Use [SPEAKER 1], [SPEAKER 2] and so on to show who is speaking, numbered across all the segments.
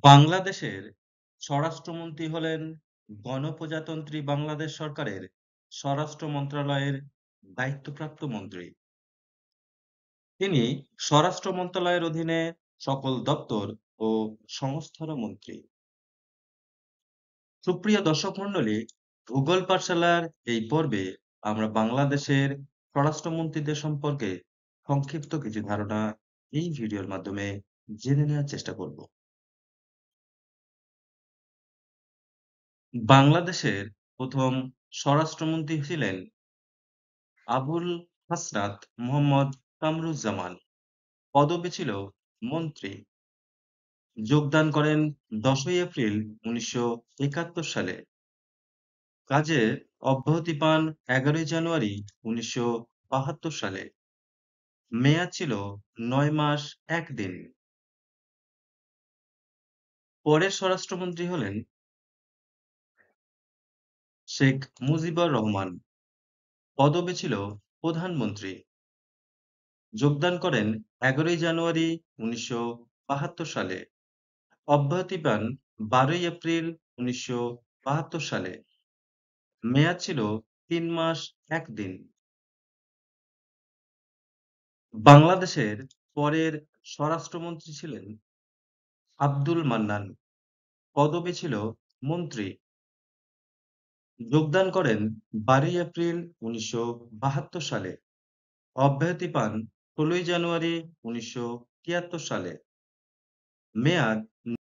[SPEAKER 1] বাংলাদেশের স্বরাষ্ট্রমন্ত্রী হলেন গণপ্রজাতন্ত্রী বাংলাদেশ সরকারের স্বরাষ্ট্র মন্ত্রণালয়ের দায়িত্বপ্রাপ্ত মন্ত্রী। তিনি স্বরাষ্ট্র মন্ত্রণালয়ের অধীনে সকল দপ্তর ও সংস্থার মন্ত্রী। সুপ্রিয় দর্শক মণ্ডলী, ভূগোল পাঠশালার এই পর্বে আমরা বাংলাদেশের স্বরাষ্ট্রমন্ত্রীদের সম্পর্কে সংক্ষিপ্ত কিছু ধারণা এই ভিডিওর মাধ্যমে জেনে নেওয়ার চেষ্টা করব। বাংলাদেশের প্রথম স্বরাষ্ট্রমন্ত্রী ছিলেন আবুল হাসনাত মোহাম্মদ কামরুজ্জামান। পদবি ছিল মন্ত্রী। যোগদান করেন 10ই এপ্রিল 1971 সালে। কাজে অব্যাহতি পান 11ই জানুয়ারি 1972 সালে। মেয়াদ ছিল 9 মাস 1 দিন। পরের স্বরাষ্ট্রমন্ত্রী হলেন শেখ মুজিবুর রহমান। পদবি ছিল প্রধানমন্ত্রী। যোগদান করেন 11ই জানুয়ারি 1972 সালে। অব্যাহতি পান 12ই এপ্রিল 1972 সালে। মেয়াদ ছিল 3 মাস 1 দিন। বাংলাদেশের পরের স্বরাষ্ট্রমন্ত্রী ছিলেন আব্দুল মান্নান। পদবি ছিল মন্ত্রী। যোগদান করেন 12ই এপ্রিল 1972 সালে। অব্যাহতি পান 16ই জানুয়ারি 1973 সালে। মেয়াদ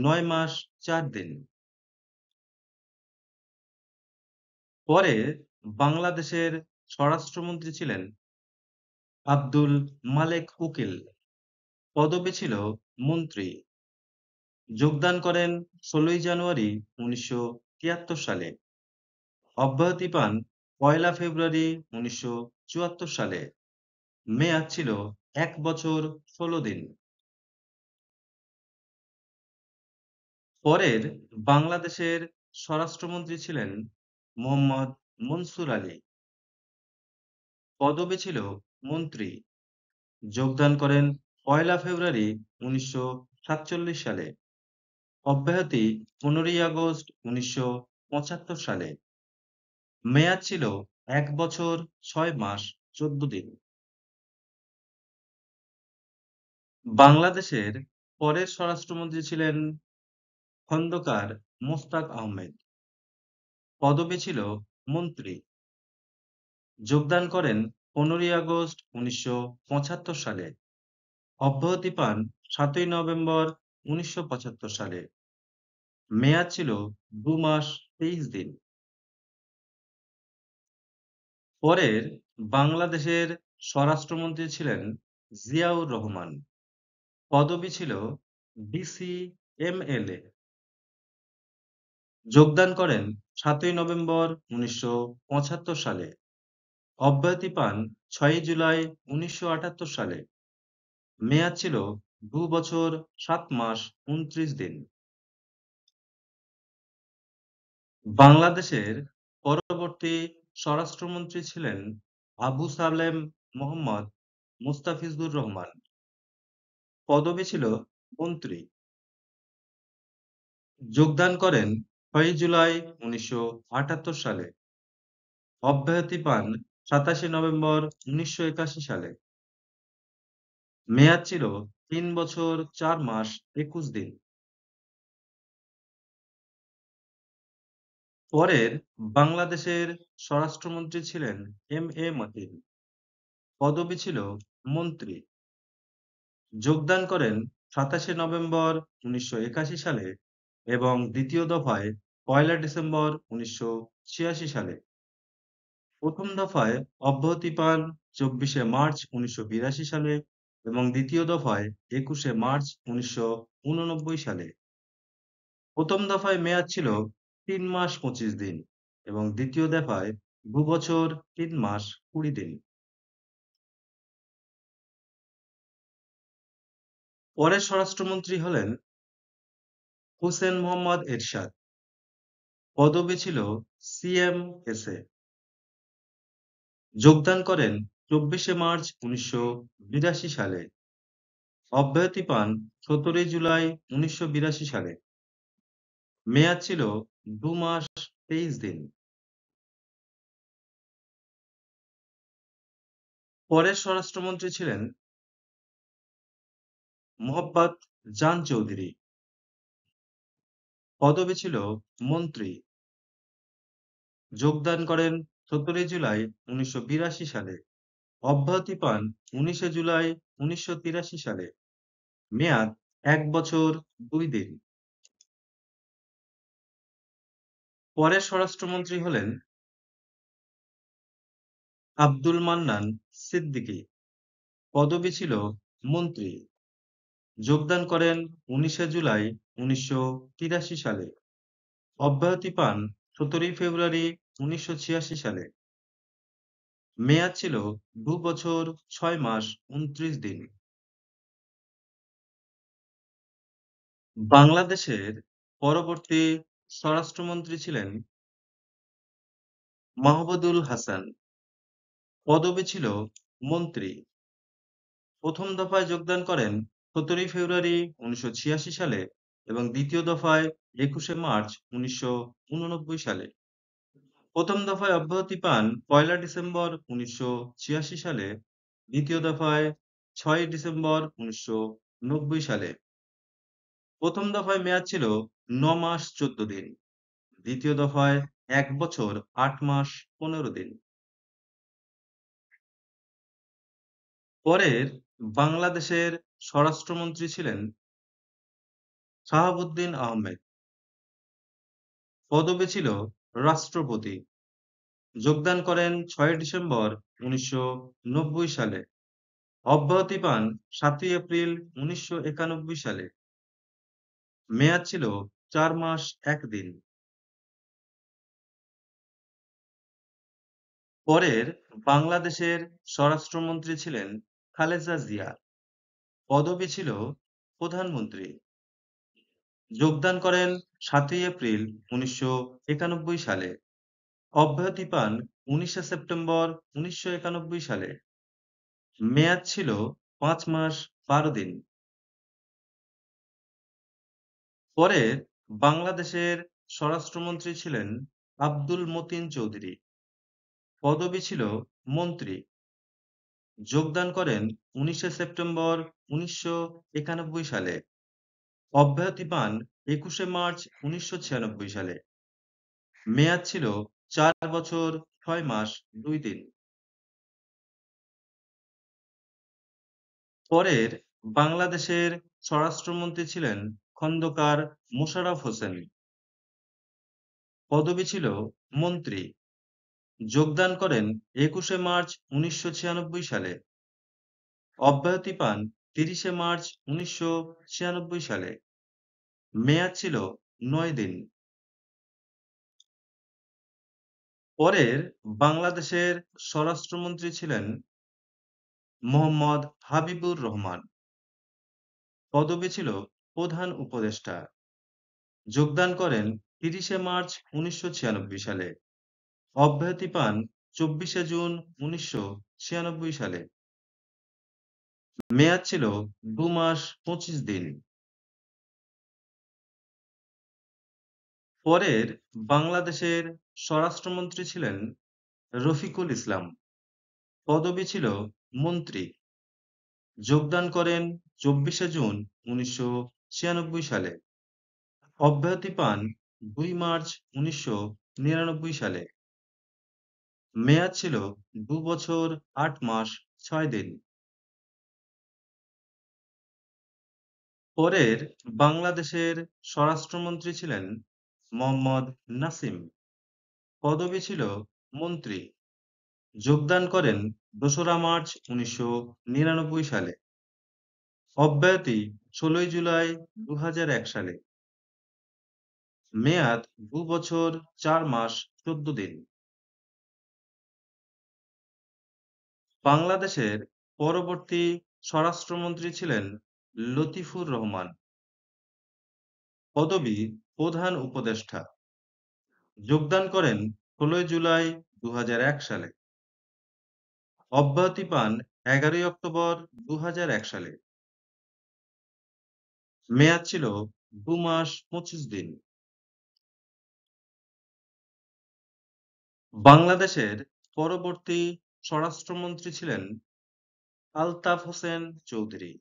[SPEAKER 1] 9 মাস 4 দিন। পরে বাংলাদেশের স্বরাষ্ট্রমন্ত্রী ছিলেন আব্দুল মালেক উকিল। পদবি ছিল মন্ত্রী। যোগদান করেন 16ই জানুয়ারি 1973 সালে। অব্যাহতি পান 1 ফেব্রুয়ারি 1974 সালে। মেয়াদ ছিল 1 বছর 16 দিন। পরের বাংলাদেশের স্বরাষ্ট্রমন্ত্রী ছিলেন মোহাম্মদ মনসুর আলী। পদবি ছিল মন্ত্রী। যোগদান করেন 1 ফেব্রুয়ারি 1947 সালে। অব্যাহতি 15ই আগস্ট 1975 সালে। মেয়াদ ছিল 1 বছর 6 মাস 14 দিন। বাংলাদেশের পরের স্বরাষ্ট্রমন্ত্রী ছিলেন খন্দকার মোশতাক আহমেদ। পদবি ছিল মন্ত্রী। যোগদান করেন 15ই আগস্ট 1975 সালে। অব্যাহতি পান 7ই নভেম্বর 1975 সালে। মেয়াদ ছিল 2 মাস 23 দিন। পরের বাংলাদেশের স্বরাষ্ট্রমন্ত্রী ছিলেন জিয়াউর রহমান। পদবি ছিল ডিসি-এমএলএ। যোগদান করেন 7ই নভেম্বর 1975 সালে। অব্যাহতি পান 6ই জুলাই 1978 সালে। মেয়াদ ছিল 2 বছর 7 মাস 29 দিন। বাংলাদেশের পরবর্তী স্বরাষ্ট্রমন্ত্রী ছিলেন আবু সালেম মোহাম্মদ মুস্তাফিজুর রহমান। পদবি ছিল মন্ত্রী। যোগদান করেন 6ই জুলাই 1978 সালে। অব্যাহতি পান 27 নভেম্বর 1981 সালে। মেয়াদ ছিল 3 বছর 4 মাস 21 দিন। পরের বাংলাদেশের স্বরাষ্ট্রমন্ত্রী ছিলেন এম.এ. মতিন। পদবি ছিল মন্ত্রী। যোগদান করেন 27 নভেম্বর 1981 সালে এবং দ্বিতীয় দফায় 1 ডিসেম্বর 1986 সালে। প্রথম দফায় অব্যাহতি পান 24 মার্চ 1982 সালে এবং দ্বিতীয় দফায় 21 মার্চ 1989 সালে। প্রথম দফায় মেয়াদ ছিল 3 মাস 25 দিন এবং দ্বিতীয় দফায় 2 বছর 3 মাস 20 দিন। পরের স্বরাষ্ট্রমন্ত্রী হলেন হোসেন মোহাম্মদ এরশাদ। পদবি ছিল সিএমএসএ। যোগদান করেন 24 মার্চ 1982 সালে। অব্যাহতি পান 17 জুলাই 1982 সালে। মেয়াদ ছিল ২ মাস ২৩ দিন। পরের স্বরাষ্ট্রমন্ত্রী ছিলেন মোহাম্মদ জান চৌধুরী। পদবি ছিল মন্ত্রী। যোগদান করেন ১৭ জুলাই ১৯৮২ সালে। অব্যাহতি পান ১৯ জুলাই ১৯৮৩ সালে। মেয়াদ ১ বছর ২ দিন। পরের স্বরাষ্ট্রমন্ত্রী হলেন আব্দুল মান্নান সিদ্দিকী। পদবি ছিল মন্ত্রী। যোগদান করেন ১৯ জুলাই ১৯৮৩ সালে। অব্যাহতি পান ১৭ ফেব্রুয়ারি ১৯৮৬ সালে। মেয়াদ ছিল ২ বছর ৬ মাস ২৯ দিন। বাংলাদেশের পরবর্তী স্বরাষ্ট্রমন্ত্রী ছিলেন মাহমুদুল হাসান। পদবি ছিল মন্ত্রী। প্রথম দফায় যোগদান করেন ১৭ ফেব্রুয়ারি ১৯৮৬ সালে এবং দ্বিতীয় দফায় ২১শে মার্চ ১৯৮৯ সালে। প্রথম দফায় অব্যাহতি পান ১লা ডিসেম্বর ১৯৮৬ সালে, দ্বিতীয় দফায় ৬ই ডিসেম্বর ১৯৯০ সালে। প্রথম দফায় মেয়াদ ছিল ৯ মাস ১৪ দিন, দ্বিতীয় দফায় ১ বছর ৮ মাস ১৫ দিন। পরের বাংলাদেশের স্বরাষ্ট্রমন্ত্রী ছিলেন শাহাবুদ্দিন আহমেদ। পদবি ছিল রাষ্ট্রপতি। যোগদান করেন ৬ ডিসেম্বর ১৯৯০ সালে। অব্যাহতি পান ৭ই এপ্রিল ১৯৯১ সালে। মেয়াদ ছিল ৪ মাস ১ দিন। পরের বাংলাদেশের স্বরাষ্ট্রমন্ত্রী ছিলেন খালেদা জিয়া। পদবি ছিল প্রধানমন্ত্রী। যোগদান করেন ৭ই এপ্রিল ১৯৯১ সালে। অব্যাহতি পান ১৯শে সেপ্টেম্বর ১৯৯১ সালে। মেয়াদ ছিল ৫ মাস ১২ দিন। পরের বাংলাদেশের স্বরাষ্ট্রমন্ত্রী ছিলেন আব্দুল মতিন চৌধুরী। পদবি ছিল মন্ত্রী। যোগদান করেন ১৯শে সেপ্টেম্বর ১৯৯১ সালে। অব্যাহতি পান ২১শে মার্চ ১৯৯৬ সালে। মেয়াদ ছিল ৪ বছর ৬ মাস ২ দিন। পরের বাংলাদেশের স্বরাষ্ট্রমন্ত্রী ছিলেন খন্দকার মোশাররফ হোসেন। পদবি ছিল মন্ত্রী। যোগদান করেন ২১শে মার্চ ১৯৯৬ সালে। অব্যাহতি পান ৩০শে মার্চ ১৯৯৬ সালে। মেয়াদ ছিল ৯ দিন। পরের বাংলাদেশের স্বরাষ্ট্রমন্ত্রী ছিলেন মোহাম্মদ হাবিবুর রহমান। পদবি ছিল প্রধান উপদেষ্টা। যোগদান করেন ৩০শে মার্চ ১৯৯৬ সালে। অব্যাহতি পান ২৪শে জুন ১৯৯৬ সালে। মেয়াদ ছিল ২ মাস ২৫ দিন। পরের বাংলাদেশের স্বরাষ্ট্রমন্ত্রী ছিলেন রফিকুল ইসলাম। পদবি ছিল মন্ত্রী। যোগদান করেন ২৪শে জুন ১৯৯৬ সালে। অব্যাহতি পান ২ মার্চ ১৯৯৯ সালে। মেয়াদ ছিল ২ বছর ৮ মাস ৬ দিন। পরের বাংলাদেশের স্বরাষ্ট্রমন্ত্রী ছিলেন মোহাম্মদ নাসিম। পদবি ছিল মন্ত্রী। যোগদান করেন ২রা মার্চ ১৯৯৯ সালে। অব্যাহতি ১৬ জুলাই ২০০১ সালে। মেয়াদ ২ বছর ৪ মাস ১৪ দিন। বাংলাদেশের পরবর্তী স্বরাষ্ট্রমন্ত্রী ছিলেন লতিফুর রহমান। পদবি প্রধান উপদেষ্টা। যোগদান করেন ১৬ জুলাই ২০০১ সালে। অব্যাহতি পান ১১ অক্টোবর ২০০১ সালে। মেয়াদ ছিল ২ মাস ২৫ দিন। বাংলাদেশের পরবর্তী স্বরাষ্ট্রমন্ত্রী ছিলেন আলতাফ হোসেন চৌধুরী।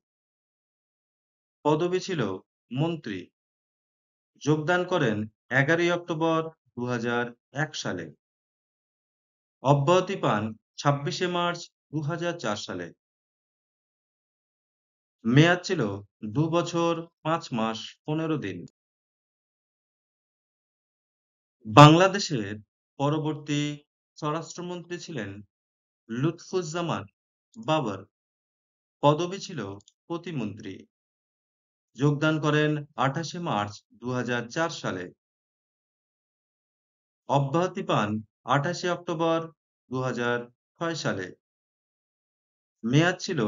[SPEAKER 1] পদবি ছিল মন্ত্রী। যোগদান করেন ১১ই অক্টোবর ২০০১ সালে। অব্যাহতি পান ২৬শে মার্চ ২০০৪ সালে। মেয়াদ ছিল ২ বছর ৫ মাস ১৫ দিন। বাংলাদেশের পরবর্তী স্বরাষ্ট্রমন্ত্রী ছিলেন লুৎফুজ্জামান বাবর। পদবি ছিল প্রতিমন্ত্রী। যোগদান করেন ২৮শে মার্চ ২০০৪ সালে। অব্যাহতি পান ২৮শে অক্টোবর ২০০৬ সালে। মেয়াদ ছিল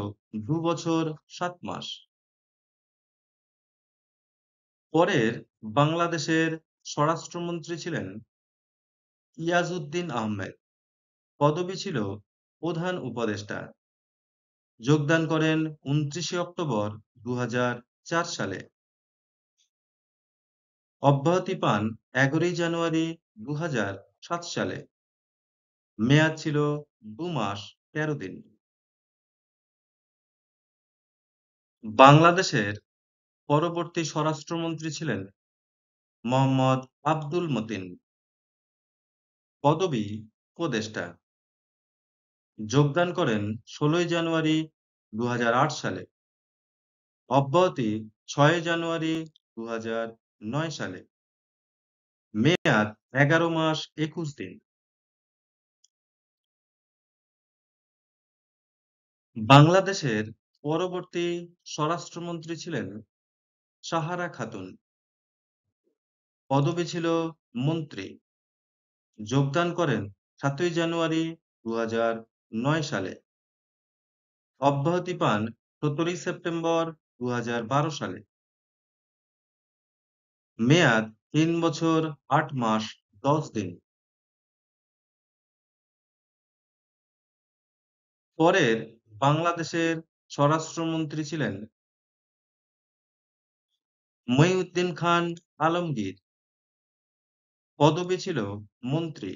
[SPEAKER 1] ২ বছর ৭ মাস। পরের বাংলাদেশের স্বরাষ্ট্রমন্ত্রী ছিলেন ইয়াজউদ্দিন আহমেদ। পদবি ছিল প্রধান উপদেষ্টা। যোগদান করেন ২৯শে অক্টোবর ২০০৪ সালে। অব্যাহতি পান ১১ই জানুয়ারি ২০০৭ সালে। মেয়াদ ছিল ২ মাস ১৩ দিন। বাংলাদেশের পরবর্তী স্বরাষ্ট্রমন্ত্রী ছিলেন মোহাম্মদ আব্দুল মতিন। পদবি উপদেষ্টা। যোগদান করেন ১৬ই জানুয়ারি ২০০৮ সালে। অব্যাহতি ৬ই জানুয়ারি ২০০৯ সালে। মেয়াদ ১১ মাস ২১ দিন। বাংলাদেশের পরবর্তী স্বরাষ্ট্রমন্ত্রী ছিলেন সাহারা খাতুন। পদবি ছিল মন্ত্রী। যোগদান করেন ৭ই জানুয়ারি ২০০৯ সালে। অব্যাহতি পান ১৭ই সেপ্টেম্বর ২০১২ সালে। মেয়াদ ৩ বছর ৮ মাস ১০ দিন। পরের বাংলাদেশের স্বরাষ্ট্রমন্ত্রী ছিলেন মহিউদ্দিন খান আলমগীর। পদবি ছিল মন্ত্রী।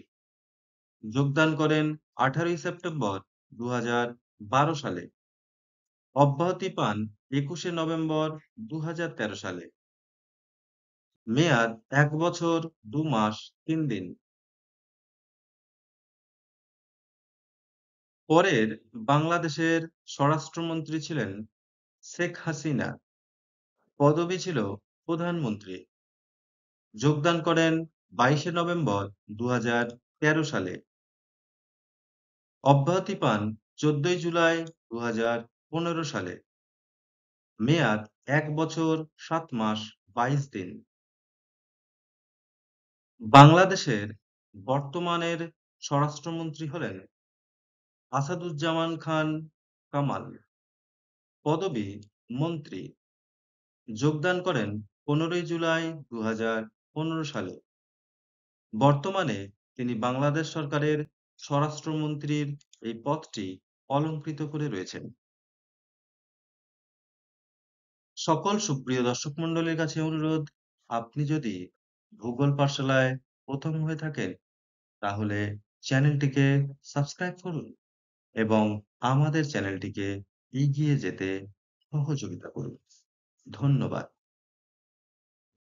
[SPEAKER 1] যোগদান করেন ১৮ই সেপ্টেম্বর ২০১২ সালে। অব্যাহতি পান ২১শে নভেম্বর ২০১৩ সালে। মেয়াদ ১ বছর ২ মাস ৩ দিন। পরের বাংলাদেশের স্বরাষ্ট্রমন্ত্রী ছিলেন শেখ হাসিনা। পদবি ছিল প্রধানমন্ত্রী। যোগদান করেন ২২শে নভেম্বর ২০১৩ সালে। অব্যাহতি পান ১৪ই জুলাই ২০১৫ সালে। মেয়াদ ১ বছর ৭ মাস ২২ দিন। বাংলাদেশের বর্তমানের স্বরাষ্ট্রমন্ত্রী হলেন আসাদুজ্জামান খান কামাল। পদবি মন্ত্রী। যোগদান করেন ১৫ই জুলাই ২০১৫ সালে। বর্তমানে তিনি বাংলাদেশ সরকারের স্বরাষ্ট্রমন্ত্রীর এই পদটি অলংকৃত করে রয়েছেন। সকল সুপ্রিয় দর্শক মণ্ডলীর কাছে অনুরোধ, আপনি যদি ভূগোল পাঠশালায় প্রথম হয়ে থাকেন তাহলে চ্যানেলটিকে সাবস্ক্রাইব করুন এবং আমাদের চ্যানেলটিকে এগিয়ে যেতে সহযোগিতা করুন। ধন্যবাদ।